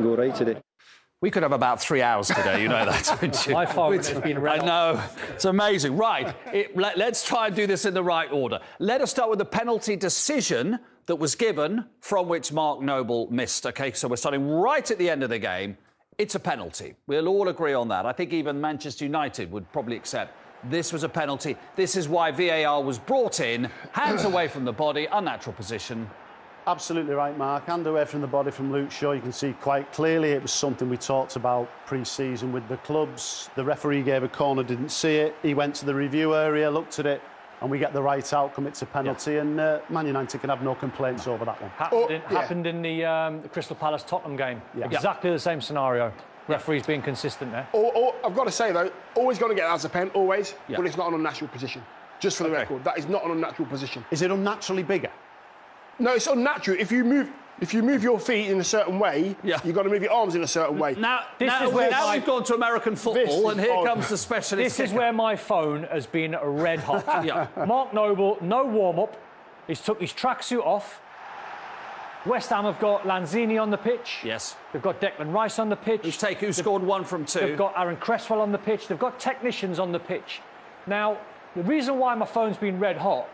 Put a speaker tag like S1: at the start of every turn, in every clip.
S1: go right today.
S2: We could have about 3 hours today, you know that, don't you?
S3: My phone has been red.
S2: I know. It's amazing. Right. Let's try and do this in the right order. Let us start with the penalty decision that was given from which Mark Noble missed. OK, so we're starting right at the end of the game. It's a penalty. We'll all agree on that. I think even Manchester United would probably accept this was a penalty. This is why VAR was brought in. Hands away from the body, unnatural position.
S4: Absolutely right, Mark. Hand away from the body from Luke Shaw. You can see quite clearly it was something we talked about pre-season with the clubs. The referee gave a corner, didn't see it. He went to the review area, looked at it, and we get the right outcome. It's a penalty, and Man United can have no complaints over that one.
S3: Happened in the Crystal Palace Tottenham game. Yeah. Exactly the same scenario. Referees being consistent there.
S5: I've got to say, though, always got to get that as a pen, always, but it's not an unnatural position. Just for the record, that is not an unnatural position.
S4: Is it unnaturally bigger?
S5: No, it's unnatural. If you move your feet in a certain way, you've got to move your arms in a certain way.
S2: Now we've gone to American football, and here comes the specialist.
S3: This is where my phone has been red hot. Mark Noble, no warm-up. He's took his tracksuit off. West Ham have got Lanzini on the pitch.
S2: Yes.
S3: They've got Declan Rice on the pitch.
S2: Who scored 1 from 2.
S3: They've got Aaron Cresswell on the pitch. They've got technicians on the pitch. Now, the reason why my phone's been red hot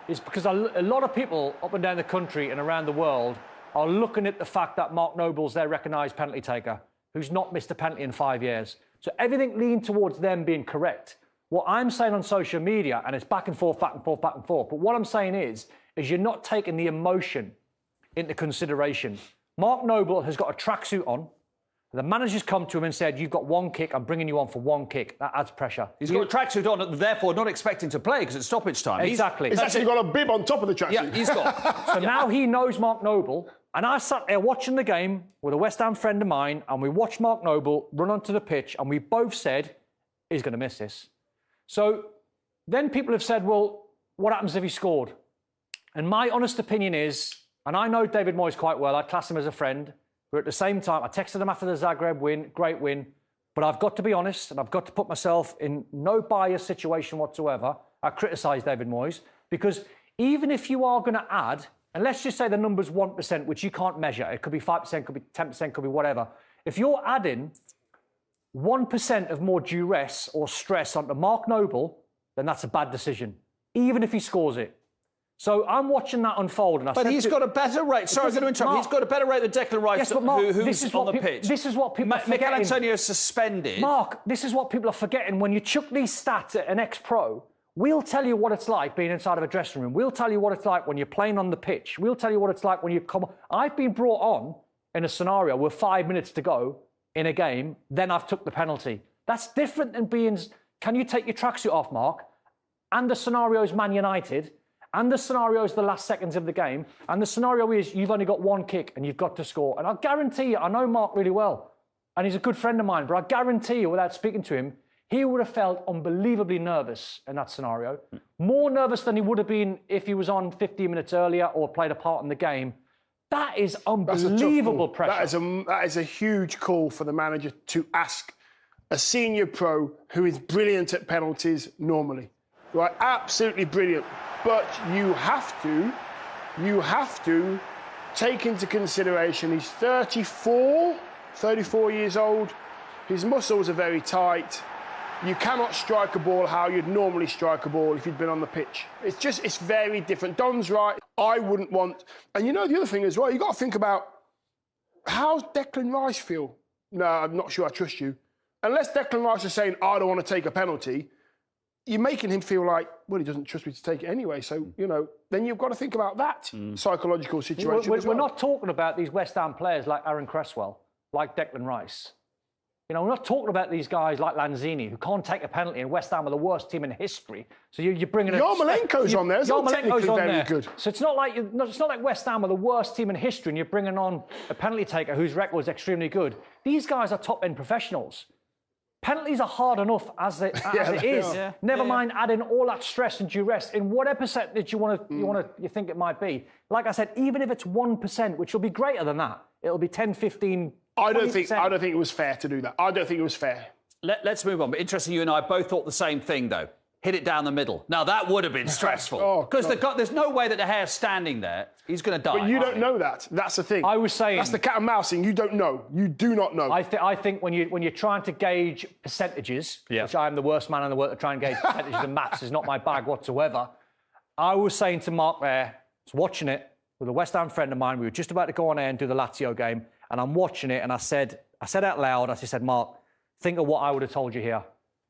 S3: is because a lot of people up and down the country and around the world are looking at the fact that Mark Noble's their recognised penalty taker, who's not missed a penalty in 5 years. So everything leaned towards them being correct. What I'm saying on social media, and it's back and forth, back and forth, back and forth, but what I'm saying is you're not taking the emotion into consideration. Mark Noble has got a tracksuit on. The manager's come to him and said, you've got 1 kick, I'm bringing you on for 1 kick. That adds pressure.
S2: He's got a tracksuit on, therefore not expecting to play because it's stoppage time.
S3: Exactly.
S5: He's actually got a bib on top of the tracksuit.
S2: Yeah, he's got.
S3: So now he knows Mark Noble, and I sat there watching the game with a West Ham friend of mine, and we watched Mark Noble run onto the pitch, and we both said, he's going to miss this. So then people have said, well, what happens if he scored? And my honest opinion is, and I know David Moyes quite well, I class him as a friend, but at the same time, I texted him after the Zagreb win, great win, but I've got to be honest, and I've got to put myself in no bias situation whatsoever. I criticise David Moyes, because even if you are going to add, and let's just say the number's 1%, which you can't measure, it could be 5%, could be 10%, could be whatever. If you're adding 1% of more duress or stress onto Mark Noble, then that's a bad decision, even if he scores it. So I'm watching that unfold, and
S2: he's got a better rate. Sorry, I'm going to interrupt. He's got a better rate than Declan Rice,
S3: yes, but Mark,
S2: who's on the pitch.
S3: This is what people are forgetting.
S2: Mikel Antonio suspended.
S3: Mark, this is what people are forgetting. When you chuck these stats at an ex-pro, we'll tell you what it's like being inside of a dressing room. We'll tell you what it's like when you're playing on the pitch. We'll tell you what it's like when you come. I've been brought on in a scenario with 5 minutes to go in a game, then I've took the penalty. That's different than being, can you take your tracksuit off, Mark? And the scenario is Man United. And the scenario is the last seconds of the game. And the scenario is you've only got 1 kick and you've got to score. And I guarantee you, I know Mark really well. And he's a good friend of mine. But I guarantee you, without speaking to him, he would have felt unbelievably nervous in that scenario. More nervous than he would have been if he was on 15 minutes earlier or played a part in the game. That is unbelievable pressure.
S5: That is a huge call for the manager to ask a senior pro who is brilliant at penalties normally. Right? Absolutely brilliant. But you have to take into consideration he's 34 years old. His muscles are very tight. You cannot strike a ball how you'd normally strike a ball if you'd been on the pitch. It's very different. Don's right. I wouldn't want... And you know the other thing as well, you've got to think about, how's Declan Rice feel? No, I'm not sure I trust you. Unless Declan Rice is saying, I don't want to take a penalty, you're making him feel like, well, he doesn't trust me to take it anyway. So, you know, then you've got to think about that psychological situation as well.
S3: We're not talking about these West Ham players like Aaron Cresswell, like Declan Rice. You know, we're not talking about these guys like Lanzini, who can't take a penalty, and West Ham are the worst team in history. So you're bringing...
S5: Yarmolenko's on there.
S3: Yarmolenko's on there.
S5: Good.
S3: So it's not like West Ham are the worst team in history, and you're bringing on a penalty taker whose record is extremely good. These guys are top-end professionals. Penalties are hard enough as it is. Yeah. Never mind adding all that stress and duress in whatever percentage you think it might be. Like I said, even if it's 1%, which will be greater than that, it'll be 10, 15, 20%.
S5: I don't think it was fair to do that. I don't think it was fair.
S2: Let's move on. But interesting, you and I both thought the same thing, though. hit it down the middle. Now, that would have been stressful. Because there's no way that the hair's standing there. He's going to die.
S5: But you don't know that. That's the thing.
S3: I was saying...
S5: That's the cat and mouse thing. You don't know. You do not know.
S3: I think when you're trying to gauge percentages, which I am the worst man in the world to try and gauge percentages, and maths is not my bag whatsoever, I was saying to Mark there, I was watching it with a West Ham friend of mine. We were just about to go on air and do the Lazio game, and I'm watching it, and I said out loud, I said, Mark, think of what I would have told you here.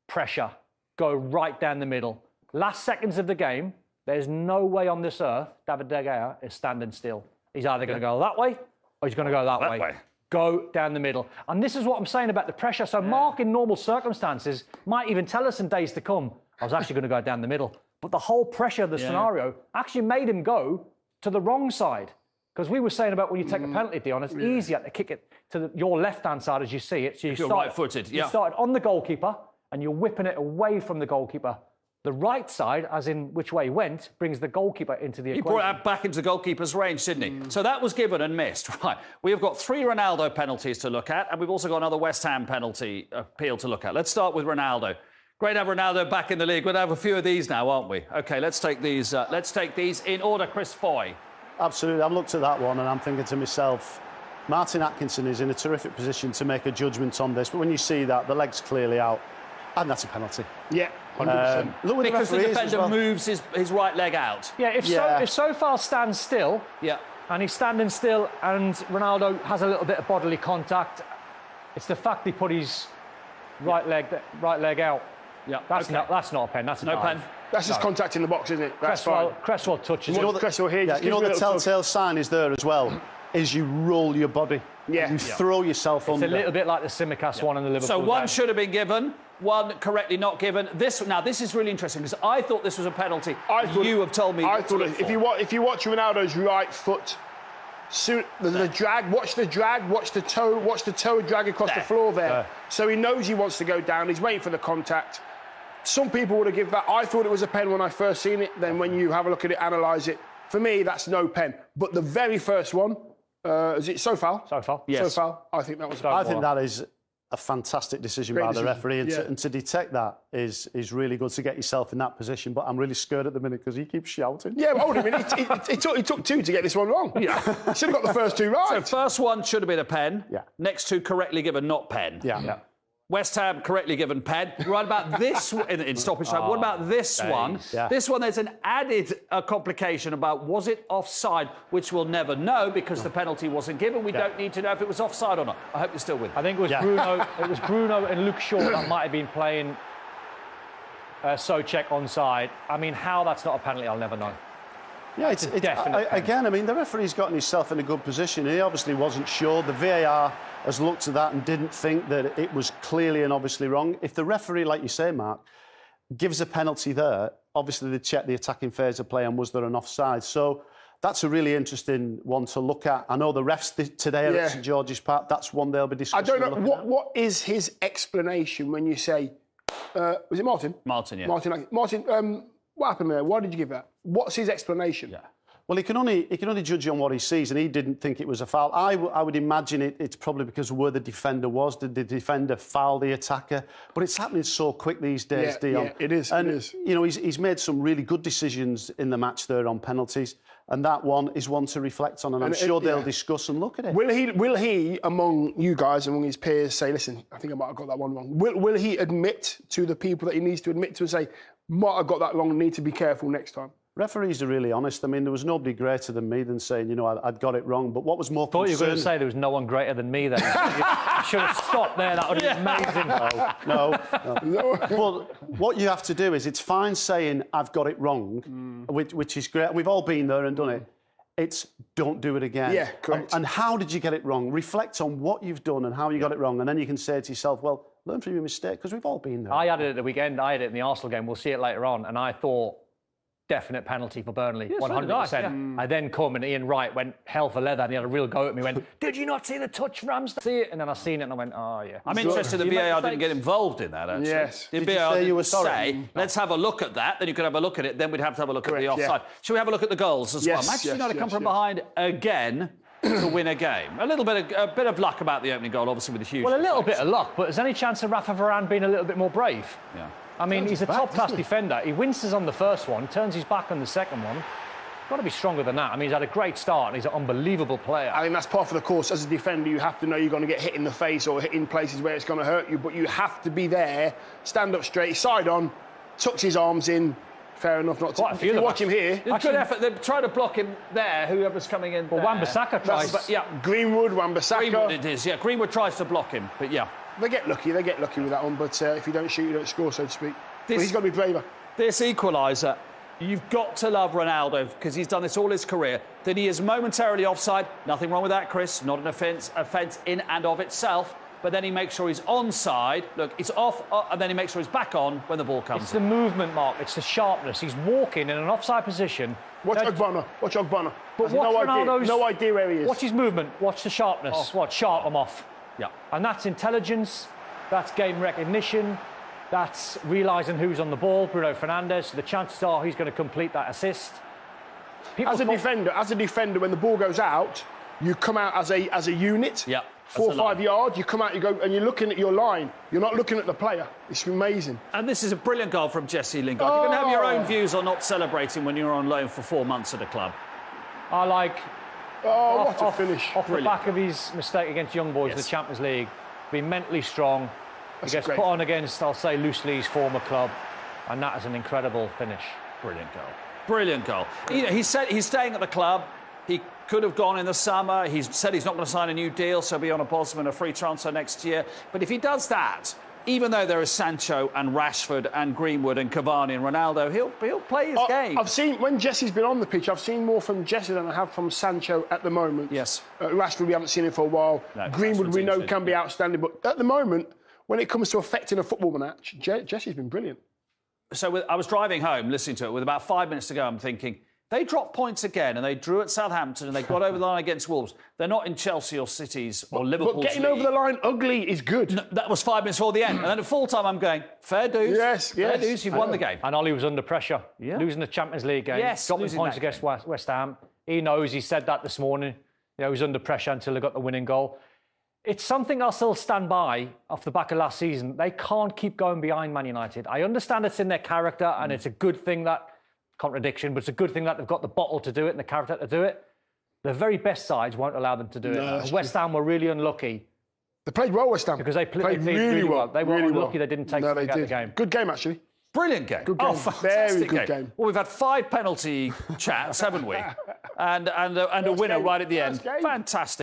S3: Pressure. Go right down the middle. Last seconds of the game, there's no way on this earth David De Gea is standing still. He's either going to go that way or he's going to go that way. Go down the middle. And this is what I'm saying about the pressure. So Mark, in normal circumstances, might even tell us in days to come, I was actually going to go down the middle. But the whole pressure of the scenario actually made him go to the wrong side. Because we were saying about when you take a penalty, Dion, it's easier to kick it to your left-hand side as you see it. So
S2: you're right-footed,
S3: You started on the goalkeeper and you're whipping it away from the goalkeeper. The right side, as in which way he went, brings the goalkeeper into the equation.
S2: He brought it back into the goalkeeper's range, didn't he? So that was given and missed. Right. We have got 3 Ronaldo penalties to look at, and we've also got another West Ham penalty appeal to look at. Let's start with Ronaldo. Great to have Ronaldo back in the league. We'll have a few of these now, aren't we? OK, let's take these in order. Chris Foy.
S4: Absolutely. I've looked at that one and I'm thinking to myself, Martin Atkinson is in a terrific position to make a judgment on this. But when you see that, the leg's clearly out. And that's a penalty.
S5: Yeah, 100%.
S4: Look
S2: Because the defender moves his right leg out.
S3: Yeah, if Sofal stands still, and he's standing still, and Ronaldo has a little bit of bodily contact, it's the fact he put his right leg out. Yeah, that's not a pen. That's
S2: no pen.
S5: That's just contact in the box, isn't it? That's
S3: Cresswell touches it.
S5: Cresswell here.
S4: Yeah, you know the telltale sign is there as well. Is you roll your body.
S5: Yeah.
S4: You throw yourself under.
S3: It's a little bit like the Simicast one in the Liverpool
S2: So one
S3: game.
S2: should have been given, one correctly not given. This is really interesting because I thought this was a penalty. You have told me.
S5: I thought if you watch Ronaldo's right foot, the drag, watch the toe drag across the floor there. So he knows he wants to go down. He's waiting for the contact. Some people would have given that. I thought it was a pen when I first seen it. Then when you have a look at it, analyse it, for me that's no pen. But the very first one, is it Sofal?
S3: Sofal,
S2: yes.
S5: Sofal. I think that was.
S4: I think that is a fantastic decision by the referee, and to detect that is really good to get yourself in that position. But I'm really scared at the minute because he keeps shouting.
S5: Yeah, hold a minute. It took 2 to get this one wrong. Yeah, he should have got the first 2 right.
S2: So first one should have been a pen.
S4: Yeah.
S2: Next 2 correctly given, not pen.
S4: Yeah.
S2: West Ham correctly given pen. Right about this in stoppage time. What about this one?
S4: Yeah.
S2: This one, there's an added complication about was it offside, which we'll never know because the penalty wasn't given. We don't need to know if it was offside or not. I hope you're still with me.
S3: I think it was Bruno. It was Bruno and Luke Shaw that might have been playing Souček onside. I mean, how that's not a penalty, I'll never know.
S4: Yeah, it's
S3: definite.
S4: Again, I mean, the referee's gotten himself in a good position. He obviously wasn't sure. The VAR has looked at that and didn't think that it was clearly and obviously wrong. If the referee, like you say, Mark, gives a penalty there, obviously they check the attacking phase of play and was there an offside. So that's a really interesting one to look at. I know the refs today are at St George's Park. That's one they'll be discussing.
S5: I don't know what is his explanation when you say, was it Martin?
S2: Martin, yeah.
S5: Martin, what happened there? Why did you give that? What's his explanation?
S4: Yeah. Well, he can only judge on what he sees, and he didn't think it was a foul. I would imagine it's probably because of where the defender was. Did the defender foul the attacker? But it's happening so quick these days, Dion.
S5: Yeah, it is.
S4: And,
S5: it is.
S4: you know, he's made some really good decisions in the match there on penalties, and that one is one to reflect on, and I'm sure they'll discuss and look at it.
S5: Will he, among you guys, among his peers, say, listen, I think I might have got that one wrong? Will he admit to the people that he needs to admit to and say, might have got that wrong, need to be careful next time?
S4: Referees are really honest. I mean, there was nobody greater than me than saying, you know, I'd got it wrong. But what was more
S3: thought you were going to say there was no one greater than me then. You should have stopped there. That would have been amazing.
S4: No. But what you have to do is, it's fine saying I've got it wrong, which is great. We've all been there and done it. It's don't do it again.
S5: Yeah, correct.
S4: And how did you get it wrong? Reflect on what you've done and how you got it wrong. And then you can say to yourself, well, learn from your mistake, because we've all been there.
S3: I had it at the weekend. I had it in the Arsenal game. We'll see it later on. And I thought, definite penalty for Burnley, 100%. I then come and Ian Wright went hell for leather and he had a real go at me. Went, did you not see the touch, Ramsdale? See it? And then I seen it and I went, oh, yeah.
S2: I'm interested that VAR didn't get involved in that, actually.
S5: Yes.
S4: Did you say you were sorry?
S2: Say, let's have a look at that, then you could have a look at it, then we'd have to have a look at the offside. Shall we have a look at the goals as well? Manchester United come from behind again. to win a game. A bit of luck about the opening goal, obviously, with the huge.
S3: Well, a little
S2: deflection.
S3: bit of luck, but there's any chance of Rafa Varane being a little bit more brave?
S2: Yeah.
S3: I mean, he's a
S4: back,
S3: top-class
S4: isn't he?
S3: defender. He winces on the first one, turns his back on the second one. Got to be stronger than that. I mean, he's had a great start and he's an unbelievable player.
S5: I think that's part of the course. As a defender, you have to know you're going to get hit in the face or hit in places where it's going to hurt you, but you have to be there, stand up straight, side on, tucks his arms in. Fair enough not to.
S3: Quite a few
S5: If you
S3: of
S5: watch
S3: them.
S5: him here.
S2: Good effort. They tried to block him there, whoever's coming in.
S3: Well,
S2: there.
S3: Wan-Bissaka tries.
S2: But, yeah,
S5: Greenwood, Wan-Bissaka.
S2: Greenwood it is. Yeah, Greenwood tries to block him, but yeah.
S5: They get lucky with that one, but if you don't shoot, you don't score, so to speak. But he's got to be braver.
S2: This equaliser, you've got to love Ronaldo because he's done this all his career. That he is momentarily offside. Nothing wrong with that, Chris. Not an offence in and of itself. But then he makes sure he's onside. Look, he's off, and then he makes sure he's back on when the ball comes.
S3: It's the movement, Mark. It's the sharpness. He's walking in an offside position.
S5: Watch Ogbonna. Watch Ogbonna.
S3: But watch Ronaldo's...
S5: No idea where he is.
S3: Watch his movement. Watch the sharpness. Watch, sharp him off.
S2: Yeah.
S3: And that's intelligence. That's game recognition. That's realising who's on the ball. Bruno Fernandes. The chances are he's going to complete that assist.
S5: As a defender, when the ball goes out, you come out as a unit.
S2: Yeah.
S5: 4 or 5 yards, you come out, you go, and you're looking at your line. You're not looking at the player. It's amazing.
S2: And this is a brilliant goal from Jesse Lingard. You can have your own views on not celebrating when you're on loan for 4 months at a club.
S3: I like...
S5: What a finish.
S3: Off the back of his mistake against Young Boys in the Champions League, being mentally strong. He gets put on against, I'll say loosely, his former club. And that is an incredible finish.
S2: Brilliant goal. Brilliant goal. You know, he said he's staying at the club. He could have gone in the summer. He's said he's not going to sign a new deal, so he'll be on a Bosman, a free transfer next year. But if he does that, even though there is Sancho and Rashford and Greenwood and Cavani and Ronaldo, he'll play his game.
S5: I've seen, when Jesse's been on the pitch, I've seen more from Jesse than I have from Sancho at the moment.
S2: Yes.
S5: Rashford, we haven't seen him for a while.
S2: No,
S5: Greenwood,
S2: Rashford's
S5: we know
S2: injured.
S5: can be outstanding. But at the moment, when it comes to affecting a football match, Jesse's been brilliant.
S2: So I was driving home, listening to it, with about 5 minutes to go, I'm thinking, they dropped points again and they drew at Southampton and they got over the line against Wolves. They're not in Chelsea or City's or Liverpool's
S5: But getting
S2: league.
S5: over the line ugly is good.
S2: No, that was 5 minutes before the end. And then at full time, I'm going, fair dues.
S5: Yes,
S2: Fair
S5: yes.
S2: dues, you've won the game.
S3: And Ollie was under pressure.
S2: Yeah.
S3: Losing the Champions League game.
S2: Yes,
S3: dropping
S2: losing
S3: points
S2: that
S3: against
S2: game.
S3: West Ham. He knows, he said that this morning. You know, he was under pressure until they got the winning goal. It's something I'll still stand by off the back of last season. They can't keep going behind Man United. I understand it's in their character and it's a good thing that, contradiction, but it's a good thing that they've got the bottle to do it and the character to do it. The very best sides won't allow them to do it. West Ham were really unlucky.
S5: They played well, West Ham.
S3: Because they played really well. They were unlucky they didn't take
S5: they
S3: the
S5: did.
S3: game.
S5: Good game, actually.
S2: Brilliant game.
S5: Good game.
S2: Oh, fantastic
S5: Very good game.
S2: Well, we've had 5 penalty chats, haven't we? And a winner right at the end.
S5: First game.
S2: Fantastic.